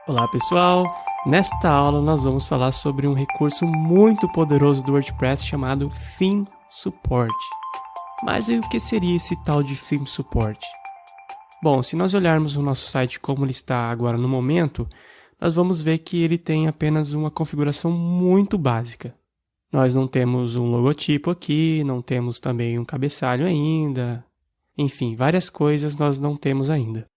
Olá pessoal, nesta aula nós vamos falar sobre um recurso muito poderoso do WordPress chamado Theme Support. Mas e o que seria esse tal de Theme Support? Bom, se nós olharmos o nosso site como ele está agora no momento, nós vamos ver que ele tem apenas uma configuração muito básica. Nós não temos um logotipo aqui, não temos também um cabeçalho ainda, enfim, várias coisas nós não temos ainda.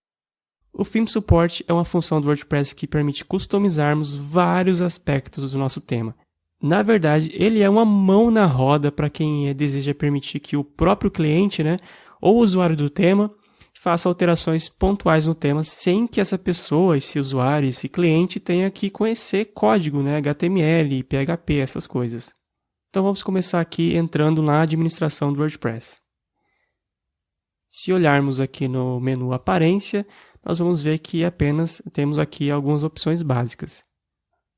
O Theme Support é uma função do WordPress que permite customizarmos vários aspectos do nosso tema. Na verdade, ele é uma mão na roda para quem deseja permitir que o próprio cliente, ou usuário do tema, faça alterações pontuais no tema sem que essa pessoa, esse usuário, esse cliente tenha que conhecer código, HTML, PHP, essas coisas. Então vamos começar aqui entrando na administração do WordPress. Se olharmos aqui no menu Aparência, nós vamos ver que apenas temos aqui algumas opções básicas.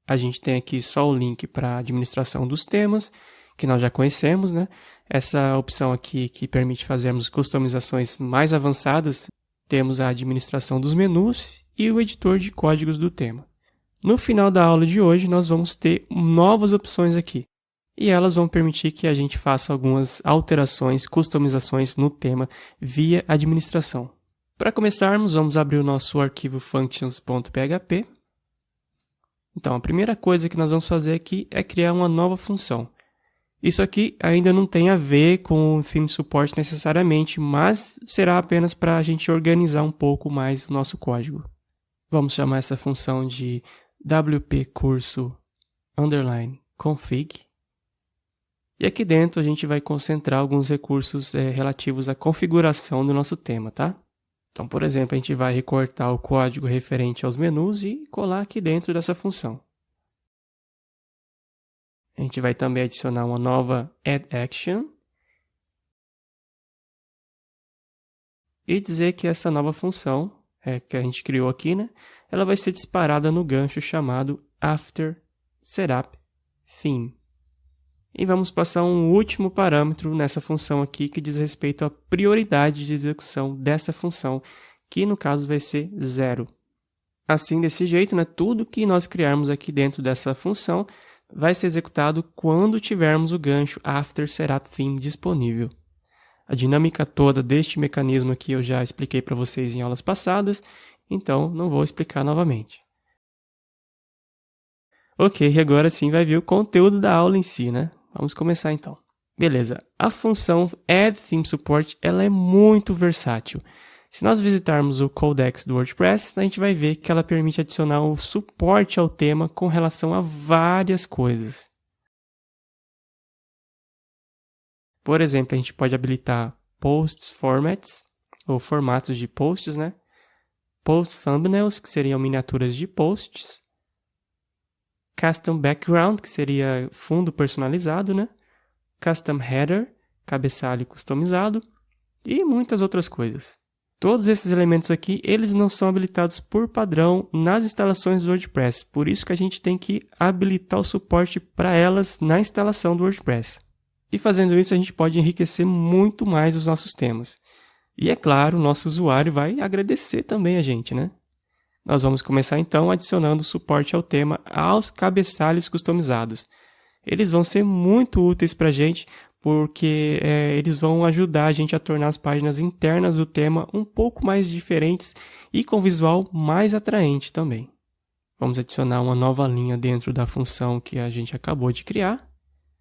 A gente tem aqui só o link para a administração dos temas, que nós já conhecemos, Essa opção aqui que permite fazermos customizações mais avançadas, temos a administração dos menus e o editor de códigos do tema. No final da aula de hoje, nós vamos ter novas opções aqui. E elas vão permitir que a gente faça algumas alterações, customizações no tema via administração. Para começarmos, vamos abrir o nosso arquivo functions.php. Então, a primeira coisa que nós vamos fazer aqui é criar uma nova função. Isso aqui ainda não tem a ver com o Theme Support necessariamente, mas será apenas para a gente organizar um pouco mais o nosso código. Vamos chamar essa função de wp_curso_config. E aqui dentro a gente vai concentrar alguns recursos relativos à configuração do nosso tema, tá? Então, por exemplo, a gente vai recortar o código referente aos menus e colar aqui dentro dessa função. A gente vai também adicionar uma nova add action e dizer que essa nova função que a gente criou aqui, ela vai ser disparada no gancho chamado after setup theme. E vamos passar um último parâmetro nessa função aqui que diz respeito à prioridade de execução dessa função, que no caso vai ser 0. Assim, desse jeito, tudo que nós criarmos aqui dentro dessa função vai ser executado quando tivermos o gancho after setup theme disponível. A dinâmica toda deste mecanismo aqui eu já expliquei para vocês em aulas passadas, então não vou explicar novamente. Ok, agora sim vai vir o conteúdo da aula em si, Vamos começar então. Beleza, a função Add Theme Support ela é muito versátil. Se nós visitarmos o Codex do WordPress, a gente vai ver que ela permite adicionar um suporte ao tema com relação a várias coisas. Por exemplo, a gente pode habilitar Posts Formats, ou formatos de posts, Post Thumbnails, que seriam miniaturas de posts. Custom Background, que seria fundo personalizado, Custom Header, cabeçalho customizado e muitas outras coisas. Todos esses elementos aqui, eles não são habilitados por padrão nas instalações do WordPress, por isso que a gente tem que habilitar o suporte para elas na instalação do WordPress. E fazendo isso, a gente pode enriquecer muito mais os nossos temas. E é claro, o nosso usuário vai agradecer também a gente, Nós vamos começar então adicionando suporte ao tema aos cabeçalhos customizados. Eles vão ser muito úteis para a gente porque eles vão ajudar a gente a tornar as páginas internas do tema um pouco mais diferentes e com visual mais atraente também. Vamos adicionar uma nova linha dentro da função que a gente acabou de criar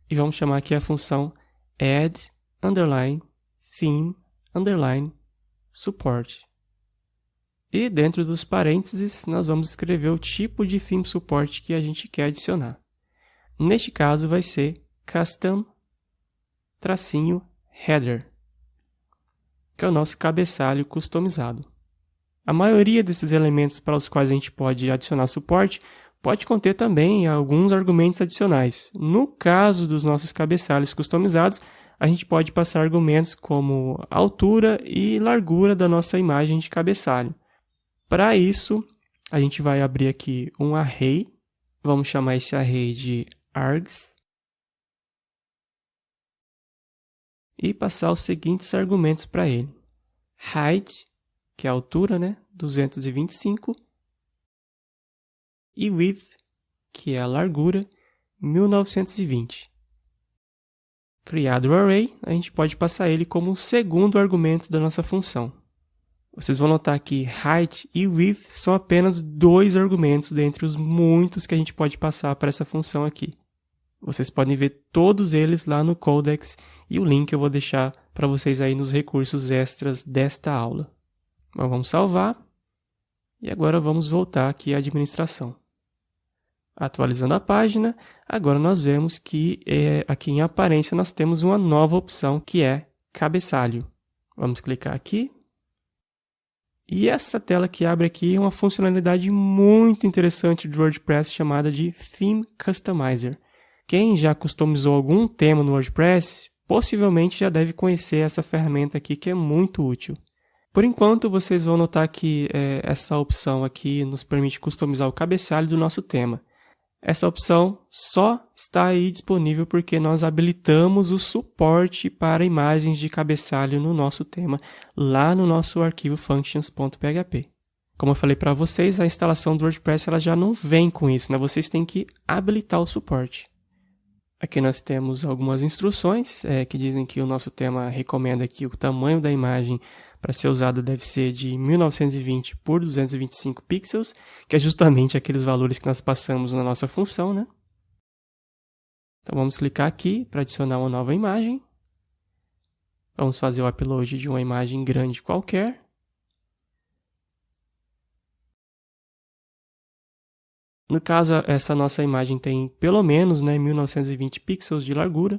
e vamos chamar aqui a função add_theme_support. E dentro dos parênteses, nós vamos escrever o tipo de theme support que a gente quer adicionar. Neste caso, vai ser custom-header, que é o nosso cabeçalho customizado. A maioria desses elementos para os quais a gente pode adicionar suporte pode conter também alguns argumentos adicionais. No caso dos nossos cabeçalhos customizados, a gente pode passar argumentos como altura e largura da nossa imagem de cabeçalho. Para isso, a gente vai abrir aqui um array, vamos chamar esse array de args, e passar os seguintes argumentos para ele. Height, que é a altura, 225, e width, que é a largura, 1920. Criado o array, a gente pode passar ele como o segundo argumento da nossa função. Vocês vão notar que height e width são apenas dois argumentos dentre os muitos que a gente pode passar para essa função aqui. Vocês podem ver todos eles lá no Codex e o link eu vou deixar para vocês aí nos recursos extras desta aula. Então, vamos salvar e agora vamos voltar aqui à administração. Atualizando a página, agora nós vemos que aqui em aparência nós temos uma nova opção que é cabeçalho. Vamos clicar aqui. E essa tela que abre aqui é uma funcionalidade muito interessante do WordPress chamada de Theme Customizer. Quem já customizou algum tema no WordPress, possivelmente já deve conhecer essa ferramenta aqui que é muito útil. Por enquanto, vocês vão notar que essa opção aqui nos permite customizar o cabeçalho do nosso tema. Essa opção só está aí disponível porque nós habilitamos o suporte para imagens de cabeçalho no nosso tema, lá no nosso arquivo functions.php. Como eu falei para vocês, a instalação do WordPress ela já não vem com isso, né? Vocês têm que habilitar o suporte. Aqui nós temos algumas instruções que dizem que o nosso tema recomenda que o tamanho da imagem para ser usado deve ser de 1920 por 225 pixels, que é justamente aqueles valores que nós passamos na nossa função, né? Então vamos clicar aqui para adicionar uma nova imagem. Vamos fazer o upload de uma imagem grande qualquer. No caso, essa nossa imagem tem pelo menos 1920 pixels de largura.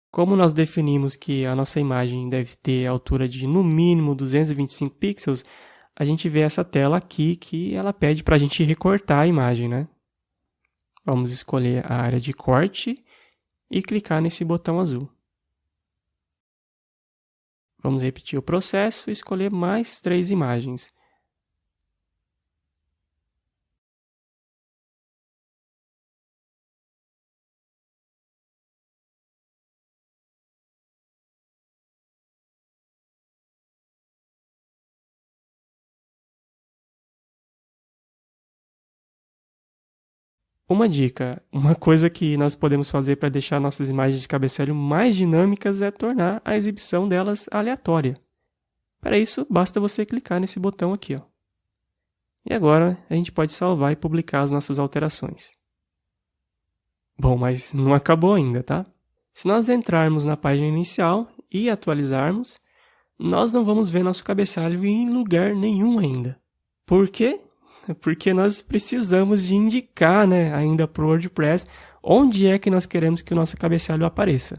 Como nós definimos que a nossa imagem deve ter a altura de no mínimo 225 pixels, a gente vê essa tela aqui que ela pede para a gente recortar a imagem, né? Vamos escolher a área de corte e clicar nesse botão azul. Vamos repetir o processo e escolher mais 3 imagens. Uma dica, uma coisa que nós podemos fazer para deixar nossas imagens de cabeçalho mais dinâmicas é tornar a exibição delas aleatória. Para isso, basta você clicar nesse botão aqui, ó. E agora a gente pode salvar e publicar as nossas alterações. Bom, mas não acabou ainda, tá? Se nós entrarmos na página inicial e atualizarmos, nós não vamos ver nosso cabeçalho em lugar nenhum ainda. Por quê? Porque nós precisamos de indicar, ainda para o WordPress onde é que nós queremos que o nosso cabeçalho apareça.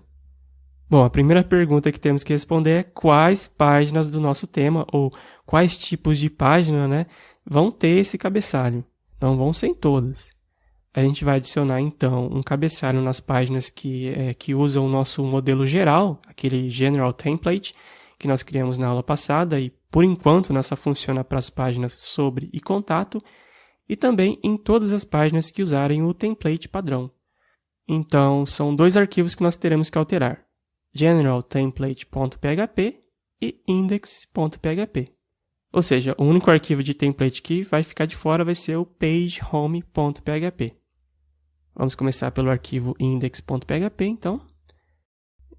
Bom, a primeira pergunta que temos que responder é quais páginas do nosso tema ou quais tipos de página vão ter esse cabeçalho. Não vão ser em todas. A gente vai adicionar então um cabeçalho nas páginas que usam o nosso modelo geral, aquele General Template, que nós criamos na aula passada e por enquanto nessa funciona para as páginas sobre e contato e também em todas as páginas que usarem o template padrão. Então são 2 arquivos que nós teremos que alterar: generaltemplate.php e index.php. Ou seja, o único arquivo de template que vai ficar de fora vai ser o pagehome.php. Vamos começar pelo arquivo index.php então.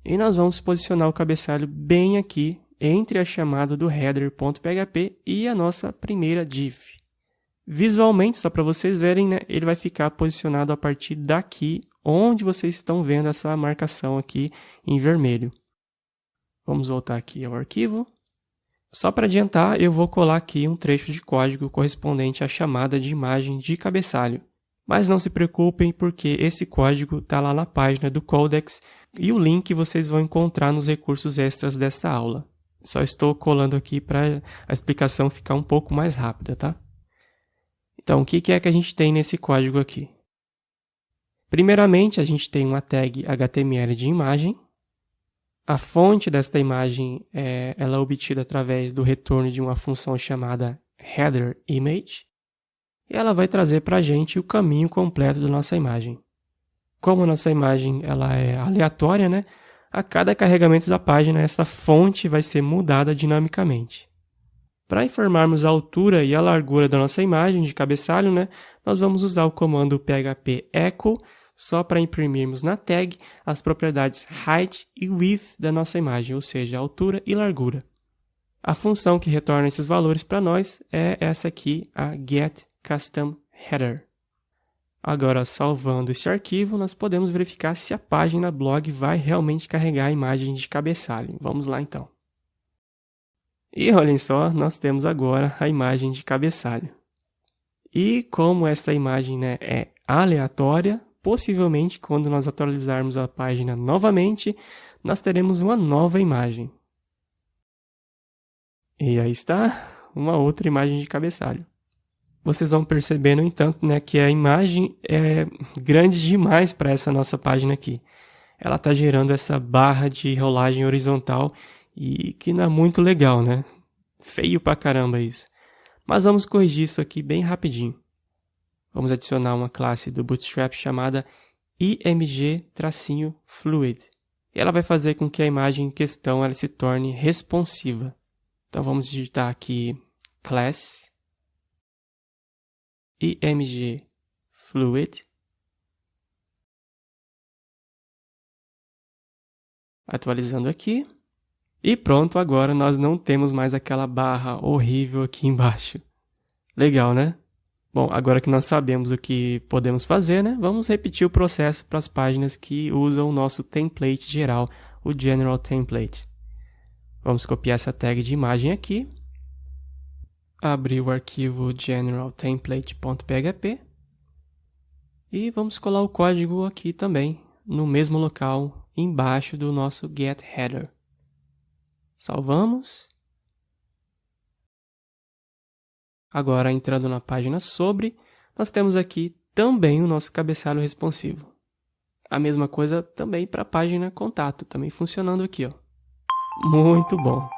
E nós vamos posicionar o cabeçalho bem aqui entre a chamada do header.php e a nossa primeira div. Visualmente, só para vocês verem, ele vai ficar posicionado a partir daqui, onde vocês estão vendo essa marcação aqui em vermelho. Vamos voltar aqui ao arquivo. Só para adiantar, eu vou colar aqui um trecho de código correspondente à chamada de imagem de cabeçalho. Mas não se preocupem, porque esse código está lá na página do Codex e o link vocês vão encontrar nos recursos extras desta aula. Só estou colando aqui para a explicação ficar um pouco mais rápida, tá? Então, o que é que a gente tem nesse código aqui? Primeiramente, a gente tem uma tag HTML de imagem. A fonte desta imagem ela é obtida através do retorno de uma função chamada headerImage. E ela vai trazer para a gente o caminho completo da nossa imagem. Como a nossa imagem ela é aleatória, a cada carregamento da página, essa fonte vai ser mudada dinamicamente. Para informarmos a altura e a largura da nossa imagem de cabeçalho, né, nós vamos usar o comando php echo só para imprimirmos na tag as propriedades height e width da nossa imagem, ou seja, altura e largura. A função que retorna esses valores para nós é essa aqui, a getCustomHeader. Agora, salvando este arquivo, nós podemos verificar se a página blog vai realmente carregar a imagem de cabeçalho. Vamos lá então. E olhem só, nós temos agora a imagem de cabeçalho. E como essa imagem, né, é aleatória, possivelmente quando nós atualizarmos a página novamente, nós teremos uma nova imagem. E aí está uma outra imagem de cabeçalho. Vocês vão perceber, no entanto, né, que a imagem é grande demais para essa nossa página aqui. Ela está gerando essa barra de rolagem horizontal e que não é muito legal, né? Feio pra caramba isso. Mas vamos corrigir isso aqui bem rapidinho. Vamos adicionar uma classe do Bootstrap chamada img-fluid. E ela vai fazer com que a imagem em questão ela se torne responsiva. Então vamos digitar aqui class img-fluid. Atualizando aqui. E pronto, agora nós não temos mais aquela barra horrível aqui embaixo. Legal, né? Bom, agora que nós sabemos o que podemos fazer, né? Vamos repetir o processo para as páginas que usam o nosso template geral, o General Template. Vamos copiar essa tag de imagem aqui. Abrir o arquivo generaltemplate.php. E vamos colar o código aqui também, no mesmo local, embaixo do nosso getHeader. Salvamos. Agora, entrando na página sobre, nós temos aqui também o nosso cabeçalho responsivo. A mesma coisa também para a página contato, também funcionando aqui, ó. Muito bom!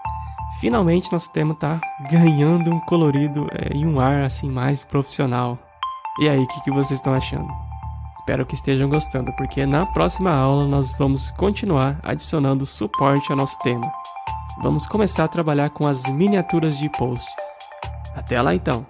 Finalmente nosso tema está ganhando um colorido e um ar assim mais profissional. E aí, o que vocês estão achando? Espero que estejam gostando, porque na próxima aula nós vamos continuar adicionando suporte ao nosso tema. Vamos começar a trabalhar com as miniaturas de posts. Até lá então!